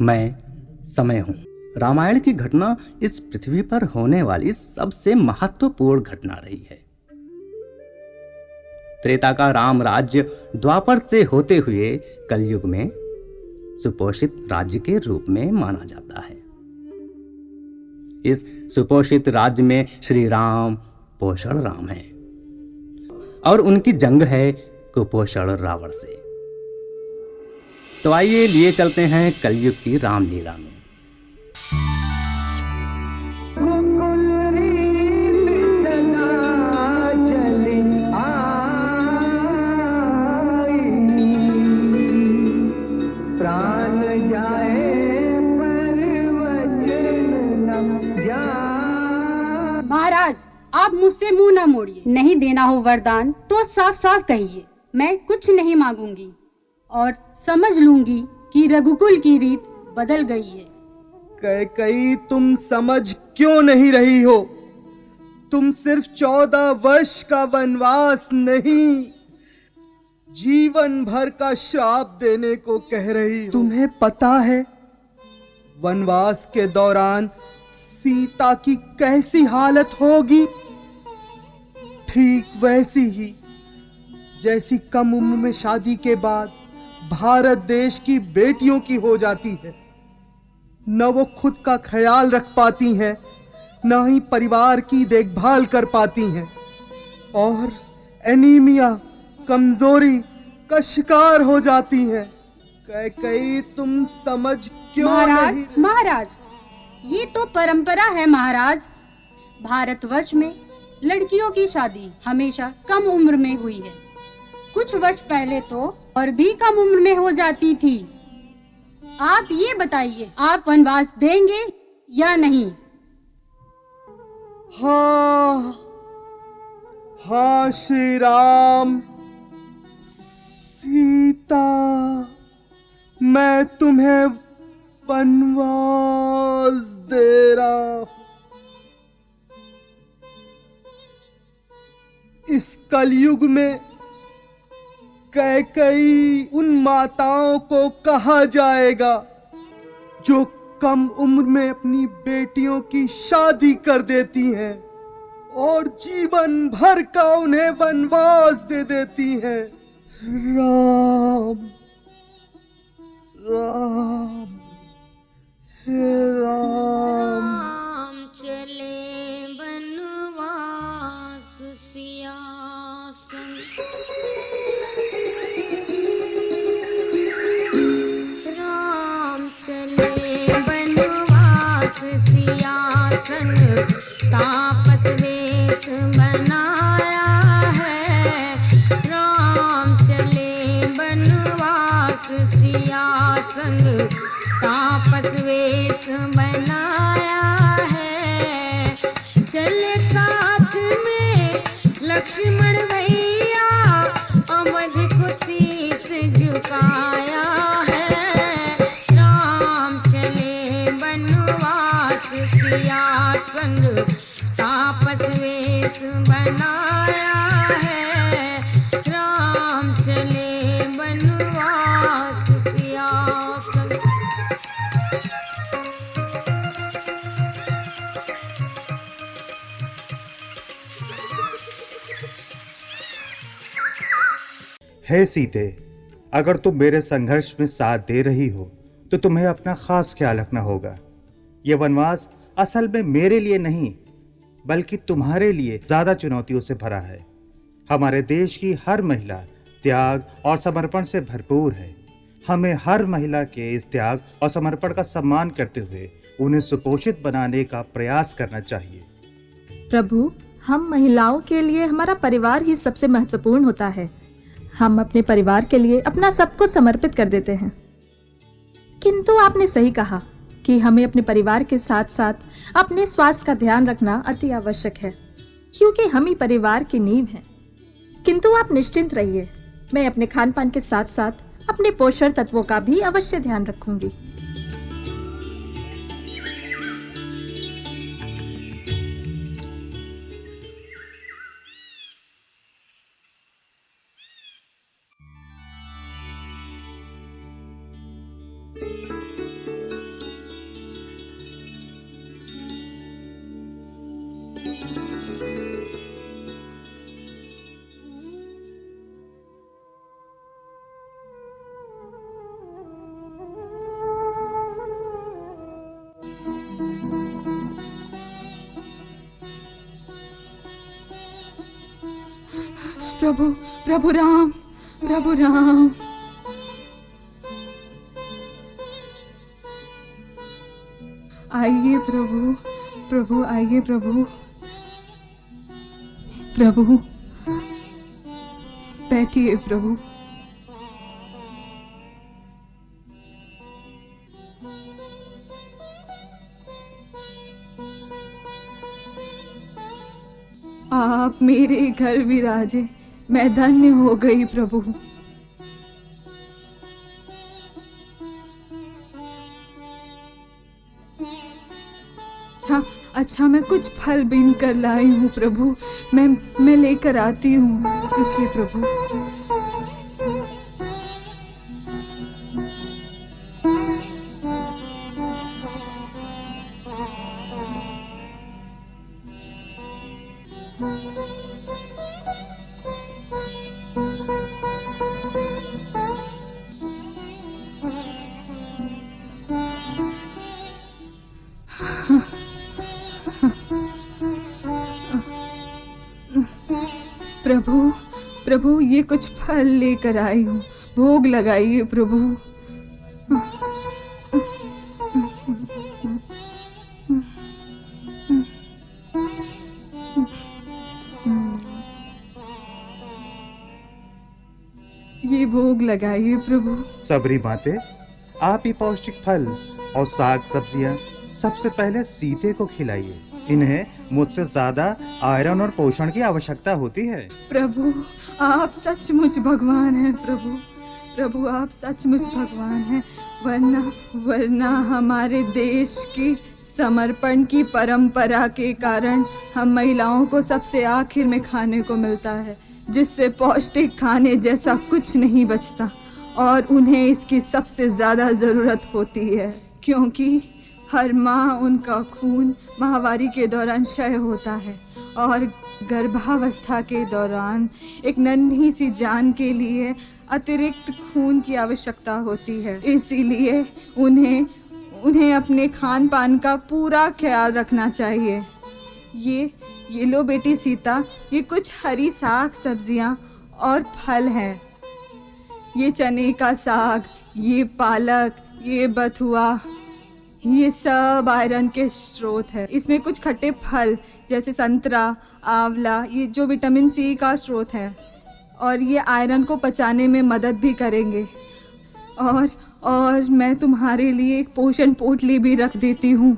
मैं समय हूँ। रामायण की घटना इस पृथ्वी पर होने वाली सबसे महत्वपूर्ण घटना रही है। त्रेता का राम राज्य द्वापर से होते हुए कलयुग में सुपोषित राज्य के रूप में माना जाता है। इस सुपोषित राज्य में श्री राम पोषण राम है और उनकी जंग है कुपोषण रावण से। तो आइए लिए चलते हैं कलयुग की रामलीला में। महाराज, आप मुझसे मुंह न मोड़िए। नहीं देना हो वरदान तो साफ साफ कहिए, मैं कुछ नहीं मांगूंगी और समझ लूंगी कि रघुकुल की रीत बदल गई है। कैकेयी, तुम समझ क्यों नहीं रही हो? तुम सिर्फ 14 वर्ष का वनवास नहीं, जीवन भर का श्राप देने को कह रही हो। तुम्हें पता है वनवास के दौरान सीता की कैसी हालत होगी? ठीक वैसी ही जैसी कम उम्र में शादी के बाद भारत देश की बेटियों की हो जाती है। न वो खुद का ख्याल रख पाती हैं, न ही परिवार की देखभाल कर पाती हैं और एनीमिया, कमजोरी का शिकार हो जाती हैं। कैकेयी, तुम समझ क्यों नहीं? महाराज, ये तो परंपरा है महाराज। भारतवर्ष में लड़कियों की शादी हमेशा कम उम्र में हुई है। कुछ वर्ष पहले तो और भी कम उम्र में हो जाती थी। आप ये बताइए, आप वनवास देंगे या नहीं? हाँ श्री राम, सीता, मैं तुम्हें वनवास दे रहा हूं। इस कलयुग में कैकेयी उन माताओं को कहा जाएगा जो कम उम्र में अपनी बेटियों की शादी कर देती हैं और जीवन भर का उन्हें वनवास दे देती हैं। राम राम हे राम। राम चले वनवास सिया संग, राम चले वनवास सिया संग, तापस वेश बनाया है। राम चले वनवास सिया संग, तापस वेश बनाया है। चले साथ में लक्ष्मण भैया, अवध को शीस झुकाया है। राम चले वनवास सिया संग, तापस वेश बनाया है। राम चले वनवास सिया संग। हे सीते, अगर तुम मेरे संघर्ष में साथ दे रही हो तो तुम्हें अपना खास ख्याल रखना होगा। यह वनवास असल में मेरे लिए नहीं बल्कि तुम्हारे लिए ज्यादा चुनौतियों से भरा है। हमारे देश की हर महिला त्याग और समर्पण से भरपूर है। हमें हर महिला के इस त्याग और समर्पण का सम्मान करते हुए उन्हें सुपोषित बनाने का प्रयास करना चाहिए। प्रभु, हम महिलाओं के लिए हमारा परिवार ही सबसे महत्वपूर्ण होता है। हम अपने परिवार के लिए अपना सब कुछ समर्पित कर देते हैं। किंतु आपने सही कहा कि हमें अपने परिवार के साथ साथ अपने स्वास्थ्य का ध्यान रखना अति आवश्यक है, क्योंकि हम ही परिवार की नींव हैं। किंतु आप निश्चिंत रहिए, मैं अपने खान पान के साथ साथ अपने पोषण तत्वों का भी अवश्य ध्यान रखूंगी। प्रभु प्रभु राम, प्रभु राम। आइए प्रभु, प्रभु आइए प्रभु, प्रभु बैठिए प्रभु। आप मेरे घर विराजे, मैं धन्य हो गई प्रभु। अच्छा मैं कुछ फल बीन कर लाई हूँ प्रभु, मैं लेकर आती हूँ, रुकिए प्रभु। प्रभु प्रभु ये कुछ फल लेकर आई हूँ, भोग लगाइए प्रभु। ये भोग लगाइए प्रभु। सबरी माते, आप ही पौष्टिक फल और साग सब्जियां सबसे पहले सीते को खिलाइए। इन्हें मुझसे ज्यादा आयरन और पोषण की आवश्यकता होती है। प्रभु आप सचमुच भगवान हैं प्रभु, प्रभु आप सचमुच भगवान हैं। वरना हमारे देश की समर्पण की परंपरा के कारण हम महिलाओं को सबसे आखिर में खाने को मिलता है, जिससे पौष्टिक खाने जैसा कुछ नहीं बचता और उन्हें इसकी सबसे ज़्यादा ज़रूरत होती है, क्योंकि हर माह उनका खून माहवारी के दौरान क्षय होता है और गर्भावस्था के दौरान एक नन्ही सी जान के लिए अतिरिक्त खून की आवश्यकता होती है। इसीलिए उन्हें अपने खान पान का पूरा ख्याल रखना चाहिए। ये लो बेटी सीता, ये कुछ हरी साग सब्जियां और फल हैं। ये चने का साग, ये पालक, ये बथुआ, ये सब आयरन के स्रोत है। इसमें कुछ खट्टे फल जैसे संतरा, आंवला, ये जो विटामिन सी का स्रोत है और ये आयरन को पचाने में मदद भी करेंगे। और मैं तुम्हारे लिए एक पोषण पोटली भी रख देती हूँ,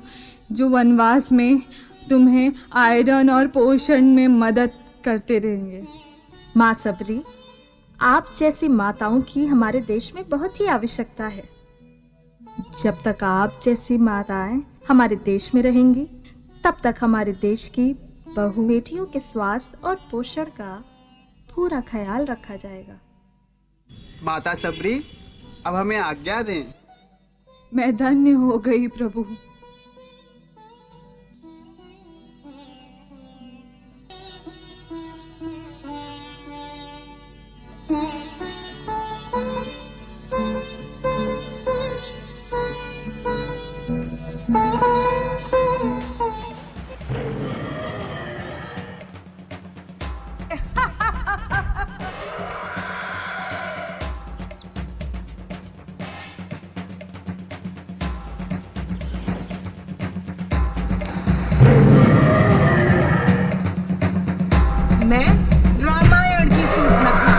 जो वनवास में तुम्हें आयरन और पोषण में मदद करते रहेंगे। माँ सबरी, आप जैसी माताओं की हमारे देश में बहुत ही आवश्यकता है। जब तक आप जैसी माताएं हमारे देश में रहेंगी, तब तक हमारे देश की बहु बेटियों के स्वास्थ्य और पोषण का पूरा ख्याल रखा जाएगा। माता सबरी, अब हमें आज्ञा दें। मैं धन्य हो गई प्रभु। मैं रामायण की सूर्पनखा,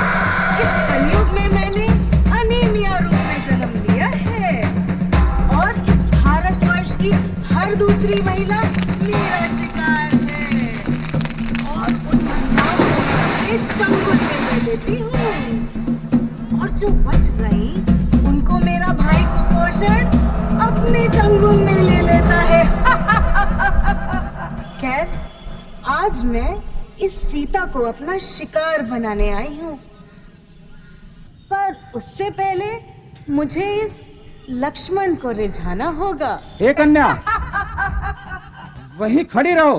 इस कलयुग में मैंने अनीमिया रूप में जन्म लिया है और इस भारतवर्ष की हर दूसरी महिला मेरा शिकार है और उन महिलाओं को मैं अपने चंगुल में ले लेती हूँ और जो बच गई उनको मेरा भाई कुपोषण अपने चंगुल में ले लेता है। खैर, आज मैं इस सीता को अपना शिकार बनाने आई हूँ, पर उससे पहले मुझे इस लक्ष्मण को रिझाना होगा। हे कन्या, वहीं खड़ी रहो।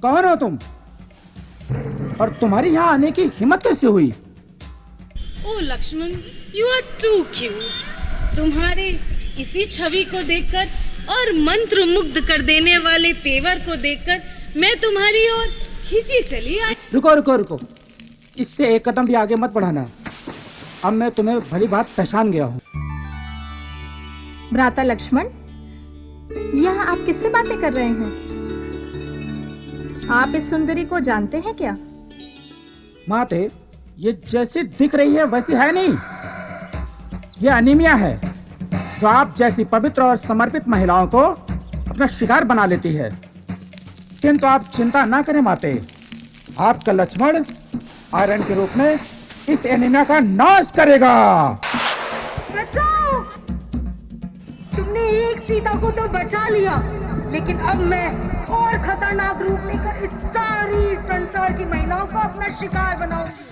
कौन हो तुम और तुम्हारी यहाँ आने की हिम्मत कैसे हुई? Oh Lakshman, you are too cute. तुम्हारे इसी छवि को देखकर और मंत्र मुग्ध कर देने वाले तेवर को देखकर मैं तुम्हारी ओर खींची चली आई। रुको रुको रुको, इससे एक कदम भी आगे मत बढ़ाना। अब मैं तुम्हें भली बात पहचान गया हूँ। भ्राता लक्ष्मण, यह आप किससे बातें कर रहे हैं? आप इस सुंदरी को जानते हैं क्या? माते, ये जैसी दिख रही है वैसी है नहीं। ये अनीमिया है, जो आप जैसी पवित्र और समर्पित महिलाओं को अपना शिकार बना लेती है। किंतु आप चिंता ना करें माते, आपका लक्ष्मण आयरन के रूप में इस एनीमिया का नाश करेगा। बचाओ! तुमने एक सीता को तो बचा लिया, लेकिन अब मैं और खतरनाक रूप लेकर इस सारी संसार की महिलाओं को अपना शिकार बनाऊंगी,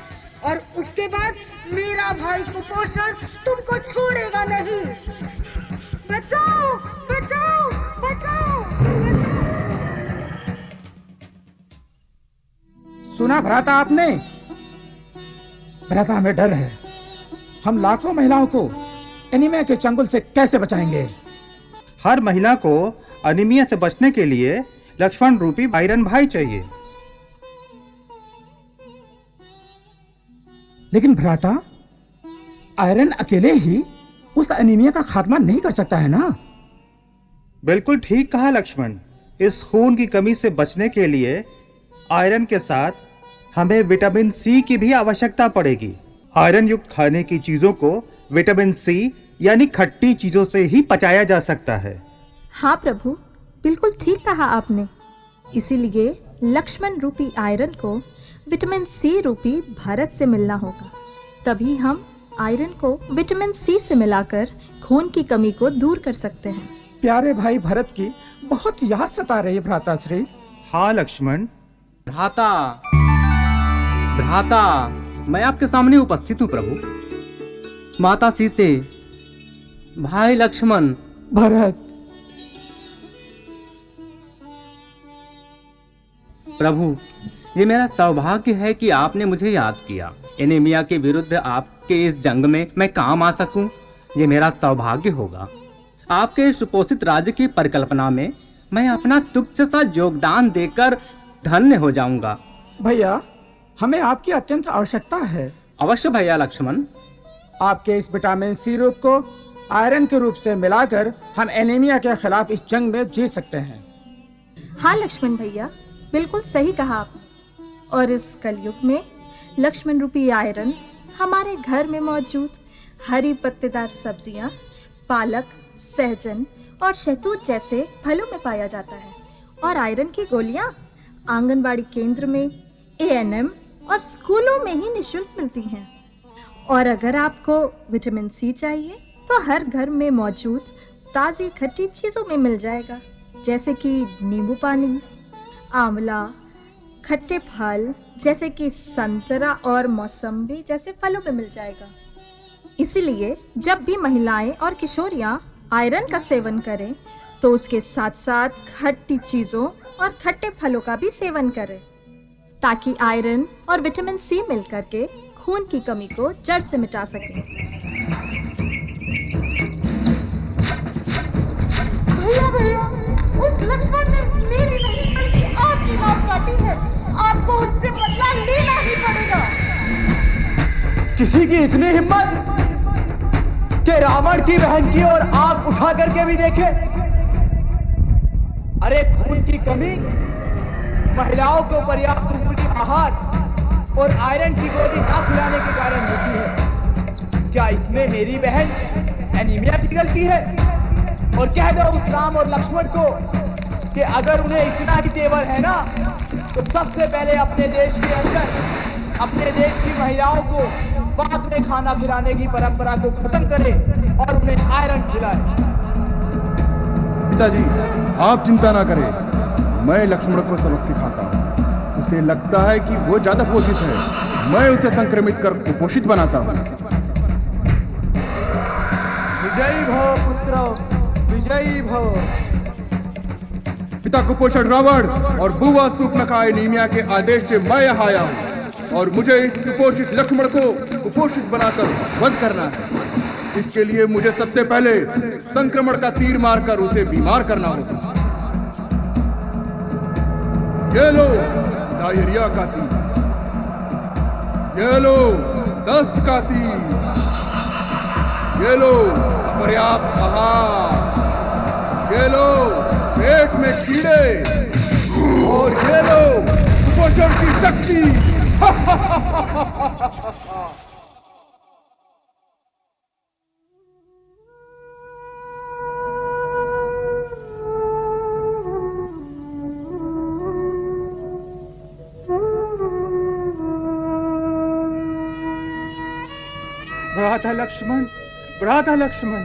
और उसके बाद मेरा भाई कुपोषण तुमको छोड़ेगा नहीं। बचाओ! बचाओ! बचाओ! सुना भ्राता आपने? भ्राता, हमें डर है। हम लाखों महिलाओं को एनीमिया के चंगुल से कैसे बचाएंगे? हर महिला को अनीमिया से बचने के लिए लक्ष्मण रूपी आयरन भाई चाहिए। लेकिन भ्राता, आयरन अकेले ही उस अनीमिया का खात्मा नहीं कर सकता है ना? बिल्कुल ठीक कहा लक्ष्मण। इस खून की कमी से बचने के लिए आयरन के साथ हमें विटामिन सी की भी आवश्यकता पड़ेगी। आयरन युक्त खाने की चीजों को विटामिन सी यानी खट्टी चीजों से ही पचाया जा सकता है। हाँ प्रभु, बिल्कुल ठीक कहा आपने। इसीलिए लक्ष्मण रूपी आयरन को विटामिन सी रूपी भरत से मिलना होगा। तभी हम आयरन को विटामिन सी से मिलाकर खून की कमी को दूर कर सकते हैं। प्यारे भाई भरत की बहुत याद सता रही है भ्राता श्री। हाँ लक्ष्मण। भ्राता, भ्राता, मैं आपके सामने उपस्थित हूँ प्रभु। माता सीते, भाई लक्ष्मण, भरत। प्रभु, ये मेरा सौभाग्य है कि आपने मुझे याद किया। एनीमिया के विरुद्ध आपके इस जंग में मैं काम आ सकूं, ये मेरा सौभाग्य होगा। आपके सुपोषित राज्य की परिकल्पना में मैं अपना तुच्छ सा योगदान देकर धन्य हो जाऊंगा। भैया, हमें आपकी अत्यंत आवश्यकता है। अवश्य भैया लक्ष्मण। आपके इस विटामिन सी रूप को आयरन के रूप से मिलाकर हम एनीमिया के खिलाफ इस जंग में जीत सकते हैं। हाँ लक्ष्मण भैया, बिल्कुल सही कहा आप। और इस कलयुग में लक्ष्मण रूपी आयरन हमारे घर में मौजूद हरी पत्तेदार सब्जियां, पालक, सहजन और शहतूत जैसे फलों में पाया जाता है। और आयरन की गोलियां आंगनबाड़ी केंद्र में, एएनएम और स्कूलों में ही निःशुल्क मिलती हैं। और अगर आपको विटामिन सी चाहिए तो हर घर में मौजूद ताज़ी खट्टी चीज़ों में मिल जाएगा, जैसे कि नींबू पानी, आंवला, खट्टे फल जैसे कि संतरा और मौसम्बी जैसे फलों में मिल जाएगा। इसीलिए जब भी महिलाएं और किशोरियां आयरन का सेवन करें तो उसके साथ साथ खट्टी चीज़ों और खट्टे फलों का भी सेवन करें, ताकि आयरन और विटामिन सी मिलकर के खून की कमी को जड़ से मिटा सकें। भैया भैया, उस लक्ष्मण ने मेरी नहीं बल्कि आपकी बात काटी है। आपको उससे बदला लेना ही पड़ेगा। किसी की इतनी हिम्मत कि रावण की बहन की ओर आंख उठा करके भी देखे। अरे खून की कमी महिलाओं को पर्याप्त पूरी आहार और आयरन की गोली ना खिलाने के कारण होती है। क्या इसमें मेरी बहन एनीमिया की गलती है? और कह दो उस राम और लक्ष्मण को कि अगर उन्हें इतना ही तेवर है ना, तो सबसे पहले अपने देश के अंदर अपने देश की महिलाओं को बाद में खाना खिलाने की परंपरा को खत्म करें और उन्हें आयरन खिलाएं। पिताजी, आप चिंता ना करें, मैं लक्ष्मण को सबक सिखाता हूँ। उसे लगता है कि वो ज्यादा पोषित है, मैं उसे संक्रमित कर कुपोषित बनाता हूँ। विजयी भव पुत्रो, विजयी भव। पिता कुपोषण रावण और बुआ सूर्पनखा एनीमिया के आदेश से मैं यहाँ आया हूँ और मुझे इस कुपोषित लक्ष्मण को कुपोषित बनाकर वध करना है। इसके लिए मुझे सबसे पहले संक्रमण का तीर मारकर उसे बीमार करना होगा। ये लो डायरिया का तीर। ये लो दस्त का तीर, ये लो पर्याप्त आहार, ये लो पेट में कीड़े, और ये लो कुपोषण की शक्ति। भ्राता लक्ष्मण, भ्राता लक्ष्मण,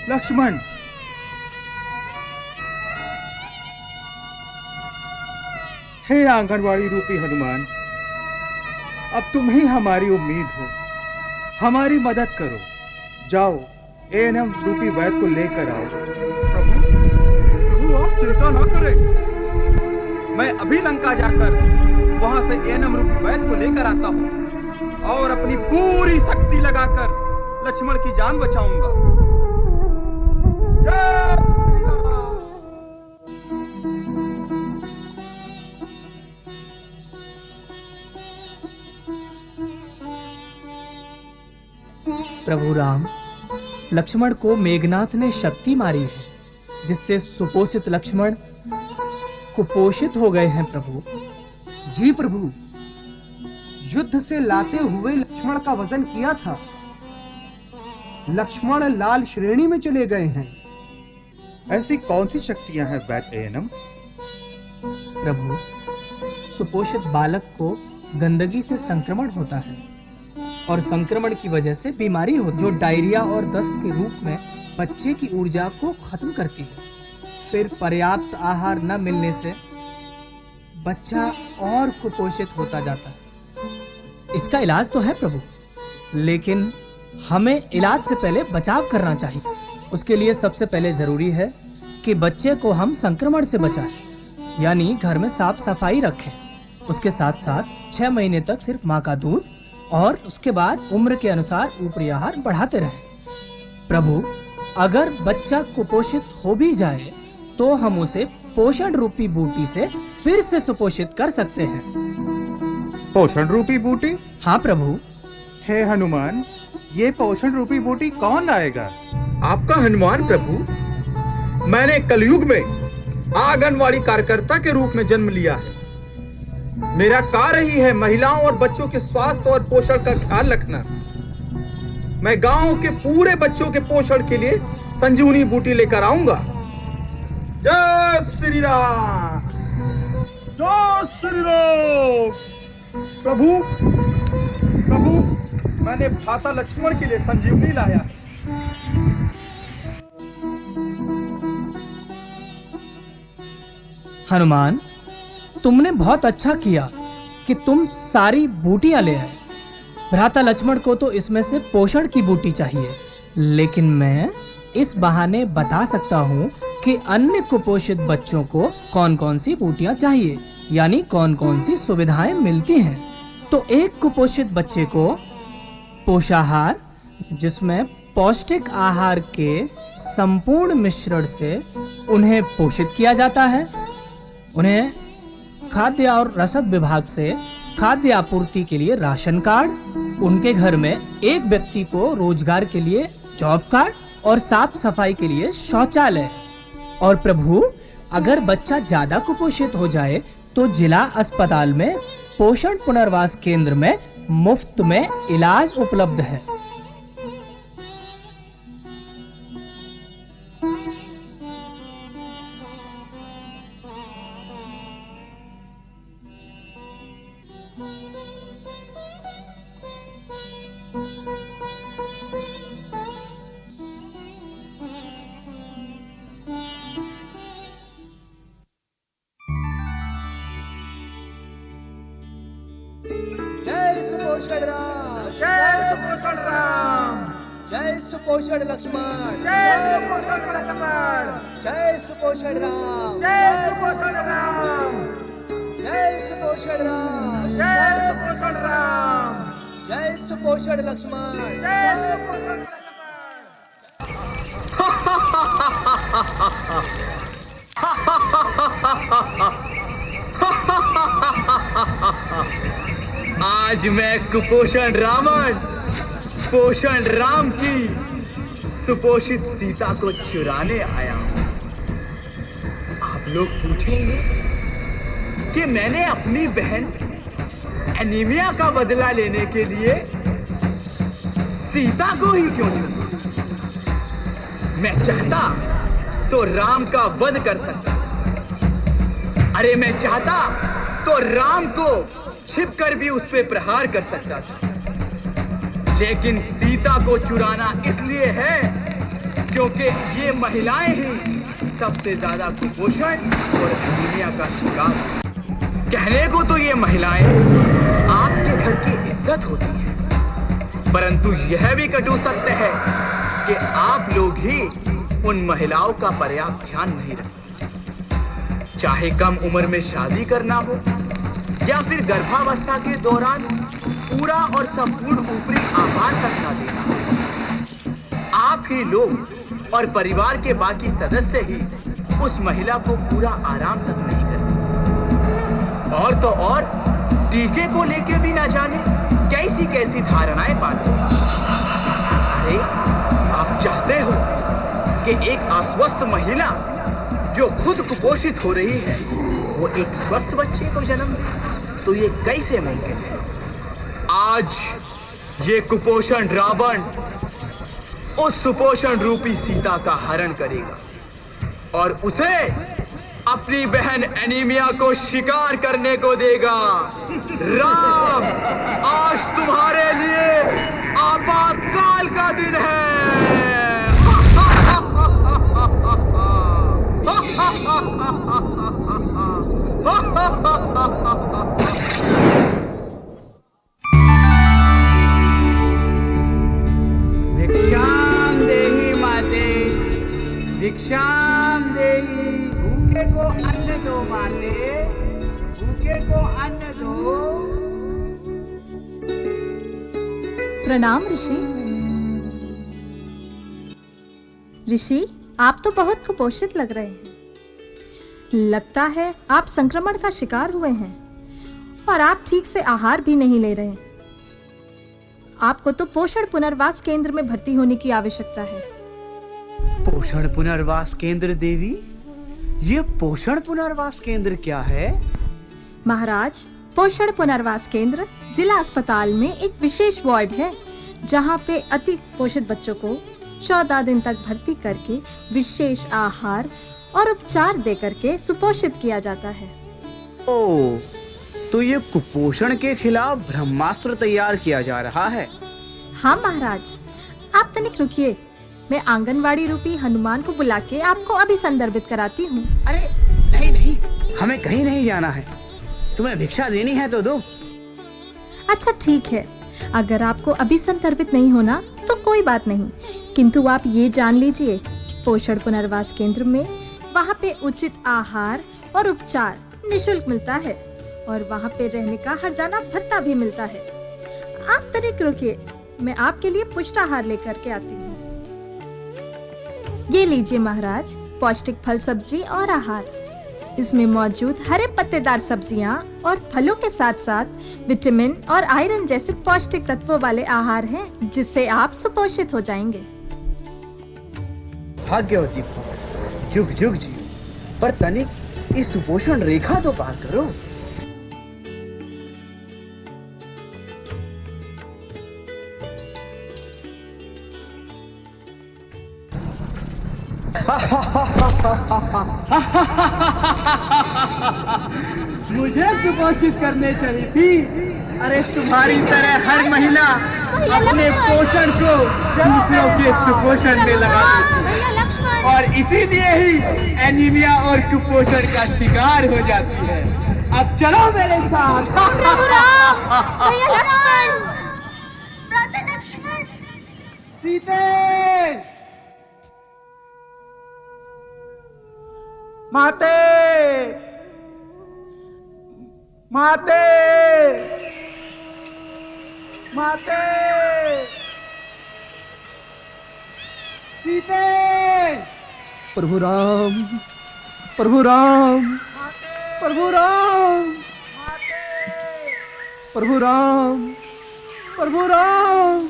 लक्ष्मण। हे आंगनवाड़ी रूपी हनुमान, अब तुम ही हमारी उम्मीद हो, हमारी मदद करो। जाओ एएनएम रूपी वैद्य को लेकर आओ। प्रभु आप चिंता ना करें, मैं अभी लंका जाकर वहां से एएनएम रूपी वैद्य को लेकर आता हूँ और अपनी पूरी शक्ति लगाकर लक्ष्मण की जान बचाऊंगा। जय श्री राम। प्रभु राम, लक्ष्मण को मेघनाथ ने शक्ति मारी है, जिससे सुपोषित लक्ष्मण कुपोषित हो गए हैं प्रभु। जी प्रभु, युद्ध से लाते हुए लक्ष्मण का वजन किया था, लक्ष्मण लाल श्रेणी में चले गए हैं। ऐसी कौन सी शक्तियां हैं वैद्य एएनएम? प्रभु, सुपोषित बालक को गंदगी से संक्रमण होता है और संक्रमण की वजह से बीमारी हो, जो डायरिया और दस्त के रूप में बच्चे की ऊर्जा को खत्म करती है। फिर पर्याप्त आहार न मिलने से बच्चा और कुपोषित होता जाता है। इसका इलाज तो है प्रभु, लेकिन हमें इलाज से पहले बचाव करना चाहिए। उसके लिए सबसे पहले जरूरी है कि बच्चे को हम संक्रमण से बचाएं, यानी घर में साफ सफाई रखें। उसके साथ साथ 6 महीने तक सिर्फ माँ का दूध और उसके बाद उम्र के अनुसार ऊपरी आहार बढ़ाते रहें। प्रभु, अगर बच्चा कुपोषित हो भी जाए तो हम उसे पोषण रूपी बूटी से फिर से सुपोषित कर सकते हैं। पोषण रूपी बूटी? हाँ प्रभु। हे हनुमान, ये पोषण रूपी बूटी कौन लाएगा? आपका हनुमान प्रभु, मैंने कलयुग में आंगनवाड़ी कार्यकर्ता के रूप में जन्म लिया है। मेरा कार्य ही है महिलाओं और बच्चों के स्वास्थ्य और पोषण का ख्याल रखना। मैं गांव के पूरे बच्चों के पोषण के लिए संजीवनी बूटी लेकर आऊंगा। जय श्री राम। जय श्री राम। प्रभु, प्रभु, मैंने भ्राता लक्ष्मण के लिए संजीवनी लाया है। हनुमान, तुमने बहुत अच्छा किया कि तुम सारी बूटियां ले आए। भ्राता लक्ष्मण को तो इसमें से पोषण की बूटी चाहिए, लेकिन मैं इस बहाने बता सकता हूँ कि अन्य कुपोषित बच्चों को कौन कौन सी बूटियां चाहिए, यानी कौन कौन सी सुविधाएं मिलती हैं। तो एक कुपोषित बच्चे को पोषाहार, जिसमें पौष्टिक आहार के संपूर्ण मिश्रण से उन्हें पोषित किया जाता है। उन्हें खाद्य और रसद विभाग से खाद्य आपूर्ति के लिए राशन कार्ड, उनके घर में एक व्यक्ति को रोजगार के लिए जॉब कार्ड और साफ सफाई के लिए शौचालय। और प्रभु, अगर बच्चा ज्यादा कुपोषित हो जाए तो जिला अस्पताल में पोषण पुनर्वास केंद्र में मुफ्त में इलाज उपलब्ध है। सुपोषण राम, जय सुपोषण राम, जय सुपोषण लक्ष्मण, जय सुपोषण लक्ष्मण, जय सुपोषण राम, जय सुपोषण राम, जय सुपोषण राम, जय सुपोषण राम, जय सुपोषण लक्ष्मण, जय सुपोषण लक्ष्मण। आज मैं कुपोषण रावण पोषण राम की सुपोषित सीता को चुराने आया हूं। आप लोग पूछेंगे कि मैंने अपनी बहन एनीमिया का बदला लेने के लिए सीता को ही क्यों चुना? मैं चाहता तो राम का वध कर सकता। अरे मैं चाहता तो राम को छिपकर भी उस पे प्रहार कर सकता था, लेकिन सीता को चुराना इसलिए है क्योंकि ये महिलाएं ही सबसे ज्यादा कुपोषण और एनीमिया का शिकार हैं। कहने को तो ये महिलाएं आपके घर की इज्जत होती हैं, परंतु यह भी कटु सत्य है कि आप लोग ही उन महिलाओं का पर्याप्त ध्यान नहीं रखते। चाहे कम उम्र में शादी करना हो या फिर गर्भावस्था के दौरान पूरा और संपूर्ण ऊपरी आहार तक ना देना, आप ही लोग और परिवार के बाकी सदस्य ही उस महिला को पूरा आराम तक नहीं करते। और तो और टीके को लेके भी ना जाने कैसी कैसी धारणाएं पालते। अरे आप चाहते हो कि एक अस्वस्थ महिला जो खुद कुपोषित हो रही है वो एक स्वस्थ बच्चे को जन्म दे, तो ये कैसे मुमकिन है? आज ये कुपोषण रावण उस सुपोषण रूपी सीता का हरण करेगा और उसे अपनी बहन एनीमिया को शिकार करने को देगा। राम, आज तुम्हारे लिए आपातकाल का दिन है। भिक्षाम देहि माते, भिक्षाम देहि। भूखे को अन्न दो माते, भूखे को अन्न दो। प्रणाम ऋषि। ऋषि, आप तो बहुत कुपोषित लग रहे हैं। लगता है आप संक्रमण का शिकार हुए हैं और आप ठीक से आहार भी नहीं ले रहे। आपको तो पोषण पुनर्वास केंद्र में भर्ती होने की आवश्यकता है। पोषण पुनर्वास केंद्र देवी? ये पोषण पुनर्वास केंद्र क्या है? महाराज, पोषण पुनर्वास केंद्र जिला अस्पताल में एक विशेष वार्ड है जहाँ पे अति कुपोषित बच्चों को 14 दिन तक भर्ती करके विशेष आहार और उपचार दे करके सुपोषित किया जाता है। ओह, तो ये कुपोषण के खिलाफ ब्रह्मास्त्र तैयार किया जा रहा है। हाँ महाराज, आप तनिक रुकिए, मैं आंगनवाड़ी रूपी हनुमान को बुला के आपको अभी संदर्भित कराती हूँ। अरे नहीं नहीं, हमें कहीं नहीं जाना है। तुम्हें भिक्षा देनी है तो दो। अच्छा ठीक है, अगर आपको अभी संदर्भित नहीं होना तो कोई बात नहीं, किंतु आप ये जान लीजिए कि पोषण पुनर्वास केंद्र में वहाँ पे उचित आहार और उपचार निःशुल्क मिलता है और वहाँ पे रहने का हर्जाना भत्ता भी मिलता है। आप तनिक रुकिए, मैं आपके लिए पुष्टाहार लेकर के आती हूँ। ये लीजिए महाराज, पौष्टिक फल सब्जी और आहार। इसमें मौजूद हरे पत्तेदार सब्जियां और फलों के साथ साथ विटामिन और आयरन जैसे पौष्टिक तत्वों वाले आहार हैं, जिससे आप सुपोषित हो जाएंगे। भाग्यवती भव, जुग जुग जी, पर तनिक इस सुपोषण रेखा तो पार करो। मुझे सुपोषित करने चली थी। अरे तुम्हारी तरह हर महिला अपने पोषण को दूसरों के सुपोषण में लगा देती है और इसीलिए ही एनीमिया और कुपोषण का शिकार हो जाती है। अब चलो मेरे साथ। प्रभु राम, भैया लक्ष्मण, भ्राता लक्ष्मण, सीते, माते, माते, माते, सीते। प्रभु राम, प्रभु राम, प्रभु राम। प्रभु राम, प्रभु राम।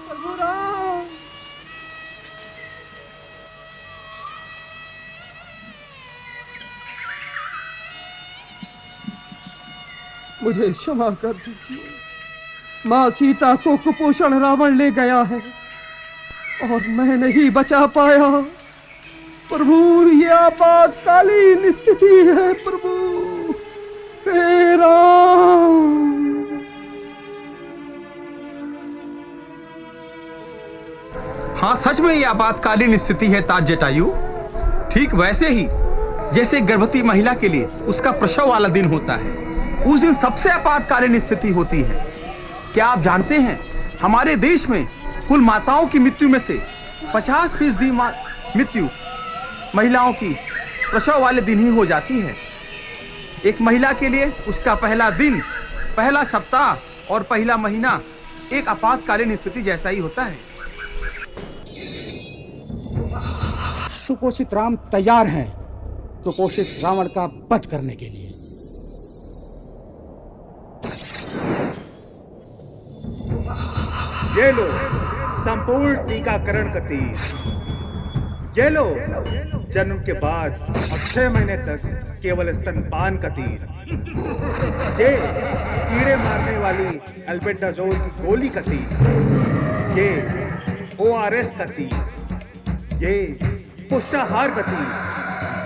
प्रभु राम। मुझे क्षमा कर दीजिए। माँ सीता को कुपोषण रावण ले गया है और मैं नहीं बचा पाया। प्रभु, ये आपातकालीन स्थिति है प्रभु। हे राम। हाँ, सच में ये आपातकालीन स्थिति है ताज जटायु। ठीक वैसे ही जैसे गर्भवती महिला के लिए उसका प्रसव वाला दिन होता है, उस दिन सबसे आपातकालीन स्थिति होती है। क्या आप जानते हैं, हमारे देश में कुल माताओं की मृत्यु में से 50% मृत्यु महिलाओं की प्रसव वाले दिन ही हो जाती है। एक महिला के लिए उसका पहला दिन, पहला सप्ताह और पहला महीना एक आपातकालीन स्थिति जैसा ही होता है। सुपोषित राम तैयार हैं कुपोषित रावण का वध करने के लिए। ये लो संपूर्ण टीकाकरण का तीर। ये लो जन्म के बाद अब 6 महीने तक केवल स्तनपान का तीर। ये कीड़े मारने वाली अल्बेंडाजोल की गोली का तीर। ये ORS का तीर। ये पुष्टाहार का तीर।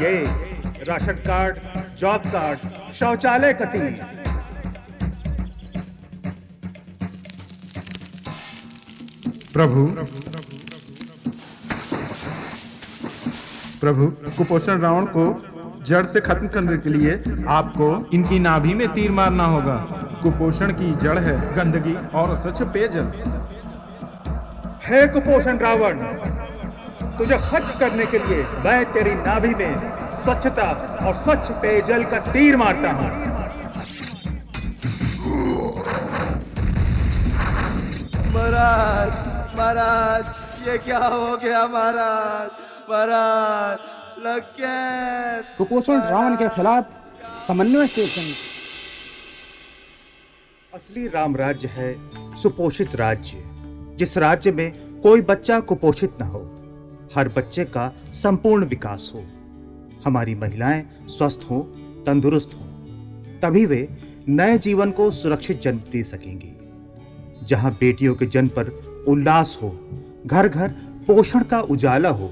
ये राशन कार्ड, जॉब कार्ड, शौचालय का तीर। प्रभु, कुपोषण रावण को जड़ से खत्म करने के लिए आपको इनकी नाभि में तीर मारना होगा। कुपोषण की जड़ है गंदगी और स्वच्छ पेयजल। हे कुपोषण रावण, तुझे खत्म करने के लिए मैं तेरी नाभि में स्वच्छता और स्वच्छ पेयजल का तीर मारता हूँ। महाराज, महाराज, ये क्या हो गया महाराज? महाराज, लग कुपोषण रावण के खिलाफ समन्वय से जंग। असली राम राज्य है सुपोषित राज्य, जिस राज्य में कोई बच्चा कुपोषित न हो, हर बच्चे का संपूर्ण विकास हो, हमारी महिलाएं स्वस्थ हों, तंदुरुस्त हों, तभी वे नए जीवन को सुरक्षित जन्म दे सकेंगी। जहां बेटियों के जन्म पर उल्लास हो, घर घर पोषण का उजाला हो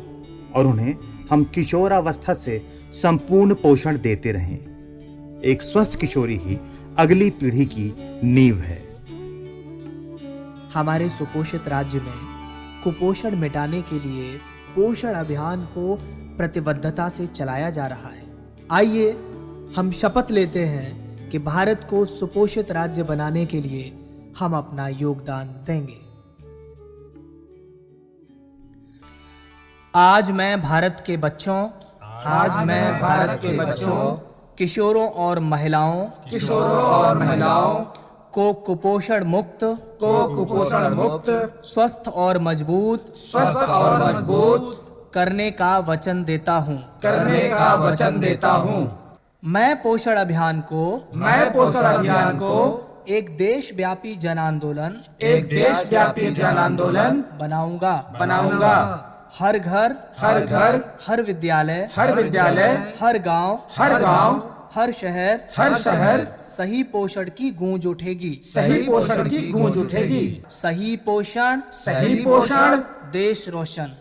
और उन्हें हम किशोरावस्था से संपूर्ण पोषण देते रहें। एक स्वस्थ किशोरी ही अगली पीढ़ी की नींव है। हमारे सुपोषित राज्य में कुपोषण मिटाने के लिए पोषण अभियान को प्रतिबद्धता से चलाया जा रहा है। आइए हम शपथ लेते हैं कि भारत को सुपोषित राज्य बनाने के लिए हम अपना योगदान देंगे। आज मैं भारत के बच्चों किशोरों और महिलाओं को कुपोषण मुक्त स्वस्थ और मजबूत करने का वचन देता हूँ। मैं पोषण अभियान को एक देशव्यापी जन आंदोलन बनाऊंगा। हर घर, हर विद्यालय, हर गांव, हर शहर सही पोषण की गूंज उठेगी। सही पोषण देश रोशन।